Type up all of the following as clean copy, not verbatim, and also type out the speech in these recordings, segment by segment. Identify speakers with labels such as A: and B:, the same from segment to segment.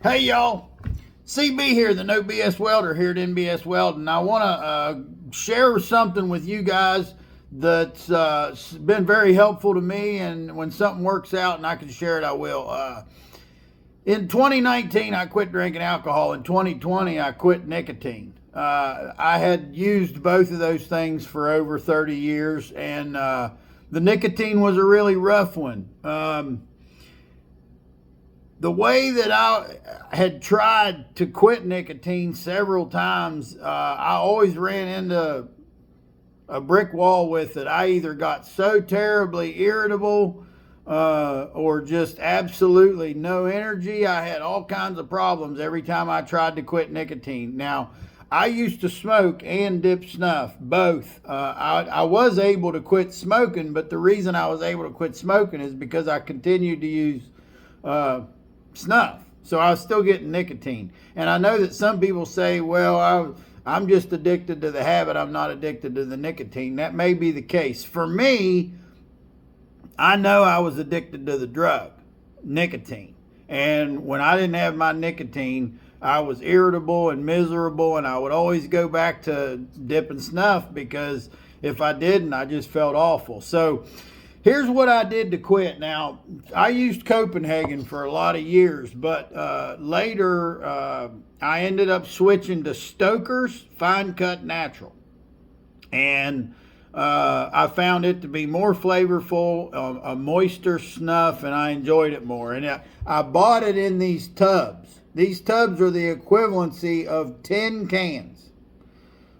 A: Hey y'all, CB here, the No BS Welder here at NBS Welding. I want to share something with you guys that's been very helpful to me, and when something works out and I can share it, I will. In 2019, I quit drinking alcohol. In 2020, I quit nicotine. I had used both of those things for over 30 years, and the nicotine was a really rough one. The way that I had tried to quit nicotine several times, I always ran into a brick wall with it. I either got so terribly irritable or just absolutely no energy. I had all kinds of problems every time I tried to quit nicotine. Now, I used to smoke and dip snuff, both. I was able to quit smoking, but the reason I was able to quit smoking is because I continued to use snuff. So I was still getting nicotine. And I know that some people say, well, I'm just addicted to the habit. I'm not addicted to the nicotine. That may be the case. For me, I know I was addicted to the drug, nicotine. And when I didn't have my nicotine, I was irritable and miserable, and I would always go back to dipping snuff because if I didn't, I just felt awful. So here's what I did to quit. Now, I used Copenhagen for a lot of years, but later I ended up switching to Stoker's Fine Cut Natural. And I found it to be more flavorful, a moister snuff, and I enjoyed it more. And I bought it in these tubs. These tubs are the equivalency of 10 cans.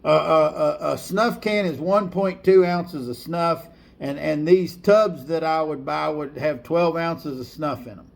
A: A snuff can is 1.2 ounces of snuff. And these tubs that I would buy would have 12 ounces of snuff in them.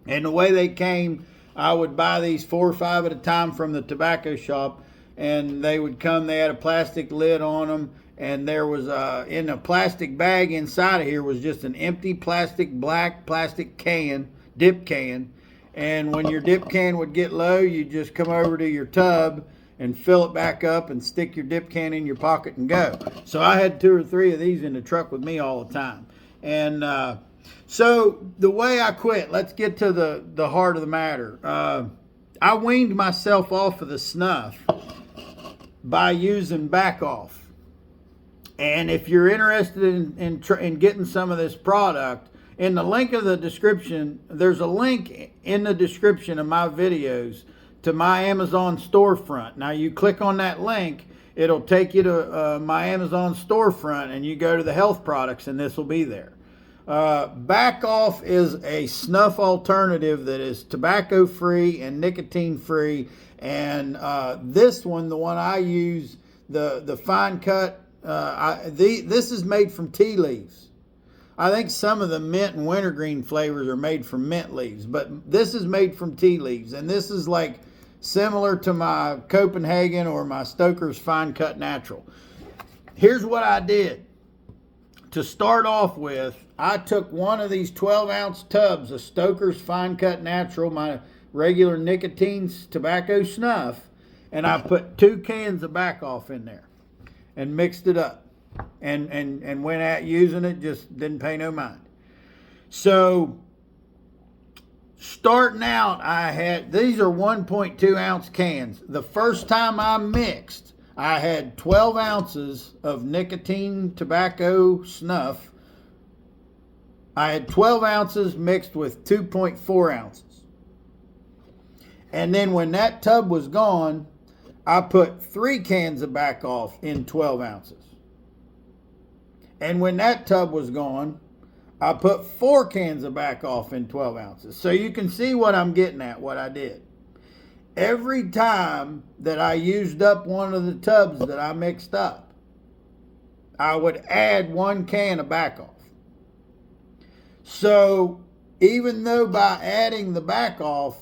A: And the way they came, I would buy these 4 or 5 at a time from the tobacco shop. And they would come, they had a plastic lid on them. And there was, in a plastic bag inside of here was just an empty black plastic can, dip can. And when your dip can would get low, you just come over to your tub and fill it back up and stick your dip can in your pocket and go. So I had 2 or 3 of these in the truck with me all the time. And so the way I quit, let's get to the heart of the matter. I weaned myself off of the snuff by using Back Off. And if you're interested in getting some of this product, in the link of the description, there's a link in the description of my videos to my Amazon storefront. Now you click on that link, it'll take you to my Amazon storefront, and you go to the health products, and this will be there. Back Off is a snuff alternative that is tobacco free and nicotine free. And this one, the one I use, the fine cut, this is made from tea leaves. I think some of the mint and wintergreen flavors are made from mint leaves, but this is made from tea leaves. And this is like similar to my Copenhagen or my Stoker's Fine Cut Natural. Here's what I did. To start off with, I took one of these 12-ounce tubs of Stoker's Fine Cut Natural, my regular nicotine tobacco snuff, and I put 2 cans of Back Off in there and mixed it up. And went at using it, just didn't pay no mind. So starting out, I had, these are 1.2 ounce cans. The first time I mixed, I had 12 ounces of nicotine tobacco snuff. I had 12 ounces mixed with 2.4 ounces. And then when that tub was gone, I put 3 cans of Back Off in 12 ounces. And when that tub was gone, I put 4 cans of Back Off in 12 ounces. So you can see what I'm getting at, what I did. Every time that I used up one of the tubs that I mixed up, I would add 1 can of Back Off. So even though by adding the Back Off,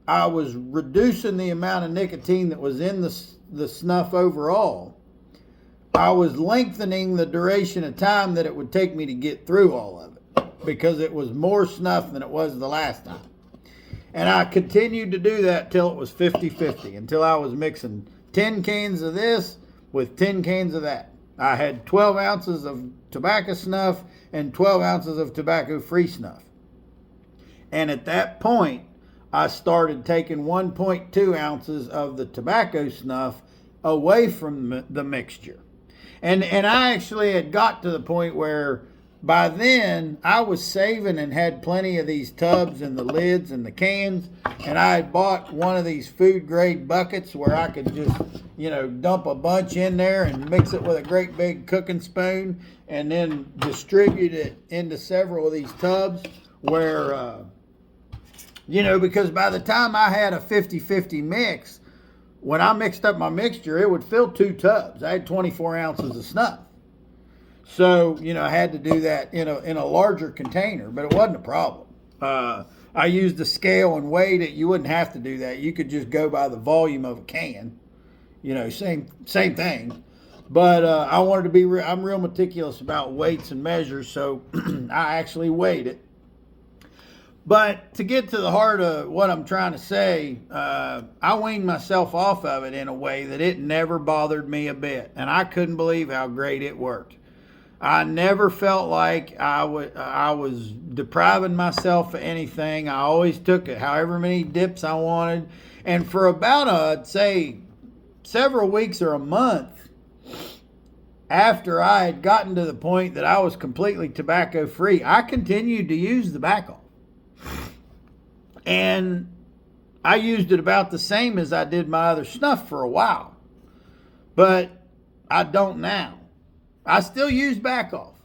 A: I was reducing the amount of nicotine that was in the snuff overall, I was lengthening the duration of time that it would take me to get through all of it, because it was more snuff than it was the last time. And I continued to do that till it was 50-50, until I was mixing 10 cans of this with 10 cans of that. I had 12 ounces of tobacco snuff and 12 ounces of tobacco-free snuff. And at that point, I started taking 1.2 ounces of the tobacco snuff away from the mixture. And I actually had got to the point where by then I was saving and had plenty of these tubs and the lids and the cans, and I had bought one of these food grade buckets where I could just, you know, dump a bunch in there and mix it with a great big cooking spoon and then distribute it into several of these tubs where, you know, because by the time I had a 50-50 mix, when I mixed up my mixture, it would fill 2 tubs. I had 24 ounces of snuff. So, you know, I had to do that in a larger container, but it wasn't a problem. I used a scale and weighed it. You wouldn't have to do that. You could just go by the volume of a can. You know, same thing. But I wanted to be I'm real meticulous about weights and measures, so I actually weighed it. But to get to the heart of what I'm trying to say, I weaned myself off of it in a way that it never bothered me a bit. And I couldn't believe how great it worked. I never felt like I was depriving myself of anything. I always took it however many dips I wanted. And for about, I'd say, several weeks or a month after I had gotten to the point that I was completely tobacco free, I continued to use the back off. And I used it about the same as I did my other snuff for a while. But I don't now. I still use back off.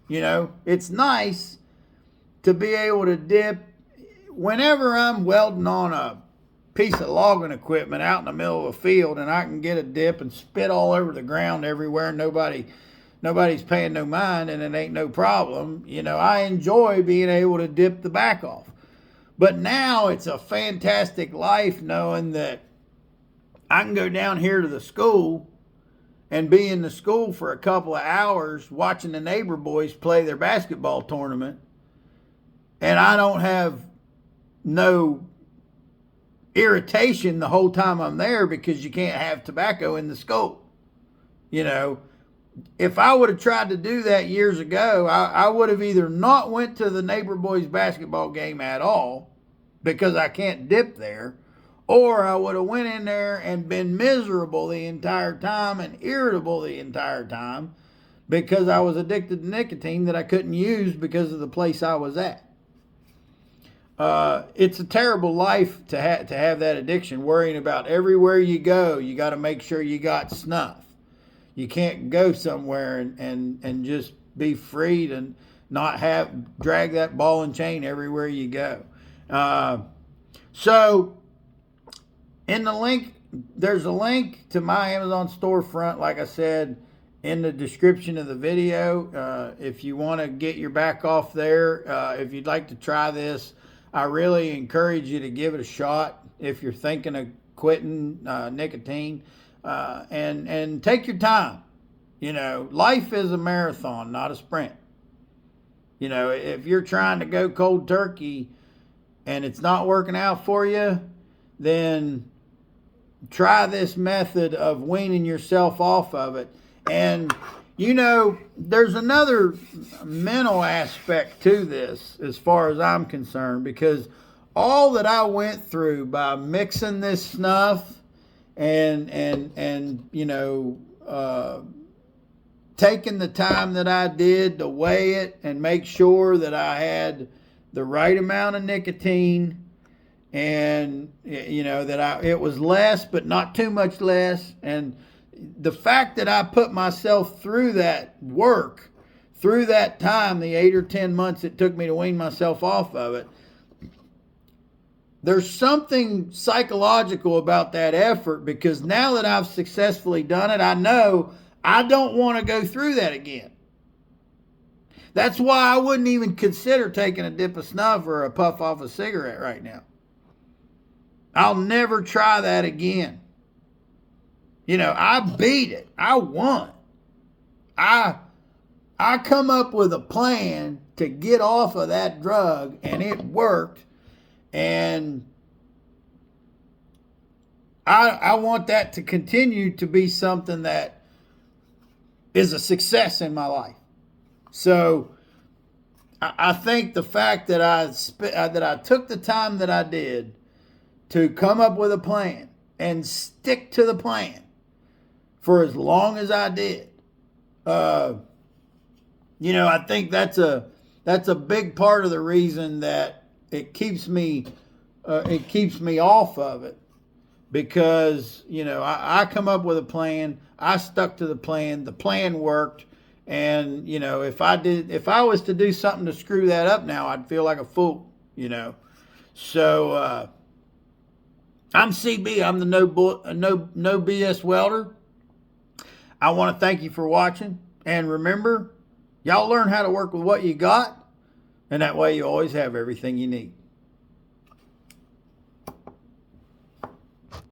A: You know, it's nice to be able to dip. Whenever I'm welding on a piece of logging equipment out in the middle of a field and I can get a dip and spit all over the ground everywhere and nobody's paying no mind and it ain't no problem, you know, I enjoy being able to dip the back off. But now it's a fantastic life knowing that I can go down here to the school and be in the school for a couple of hours watching the neighbor boys play their basketball tournament, and I don't have no irritation the whole time I'm there because you can't have tobacco in the school. You know, if I would have tried to do that years ago, I would have either not went to the neighbor boys basketball game at all because I can't dip there, or I would have went in there and been miserable the entire time and irritable the entire time because I was addicted to nicotine that I couldn't use because of the place I was at. It's a terrible life to have that addiction, worrying about everywhere you go, you got to make sure you got snuff. You can't go somewhere and just be free and not drag that ball and chain everywhere you go. So in the link, there's a link to my Amazon storefront, like I said, in the description of the video. If you want to get your back off there, if you'd like to try this, I really encourage you to give it a shot if you're thinking of quitting nicotine, and take your time. You know, life is a marathon, not a sprint. You know, if you're trying to go cold turkey and it's not working out for you, then try this method of weaning yourself off of it. And, you know, there's another mental aspect to this as far as I'm concerned, because all that I went through by mixing this snuff and you know, taking the time that I did to weigh it and make sure that I had the right amount of nicotine, and you know that it was less but not too much less, and the fact that I put myself through that work, through that time, the 8 or 10 months it took me to wean myself off of it, there's something psychological about that effort, because now that I've successfully done it, I know I don't want to go through that again. That's why I wouldn't even consider taking a dip of snuff or a puff off a cigarette right now. I'll never try that again. You know, I beat it. I won. I come up with a plan to get off of that drug, and it worked. And I want that to continue to be something that is a success in my life. So I think the fact that I took the time that I did to come up with a plan and stick to the plan for as long as I did. You know, I think that's a big part of the reason that it keeps me off of it, because, you know, I come up with a plan, I stuck to the plan worked, and, you know, if I was to do something to screw that up now, I'd feel like a fool, you know. So I'm CB. I'm the no BS welder. I want to thank you for watching, and remember, y'all learn how to work with what you got, and that way you always have everything you need.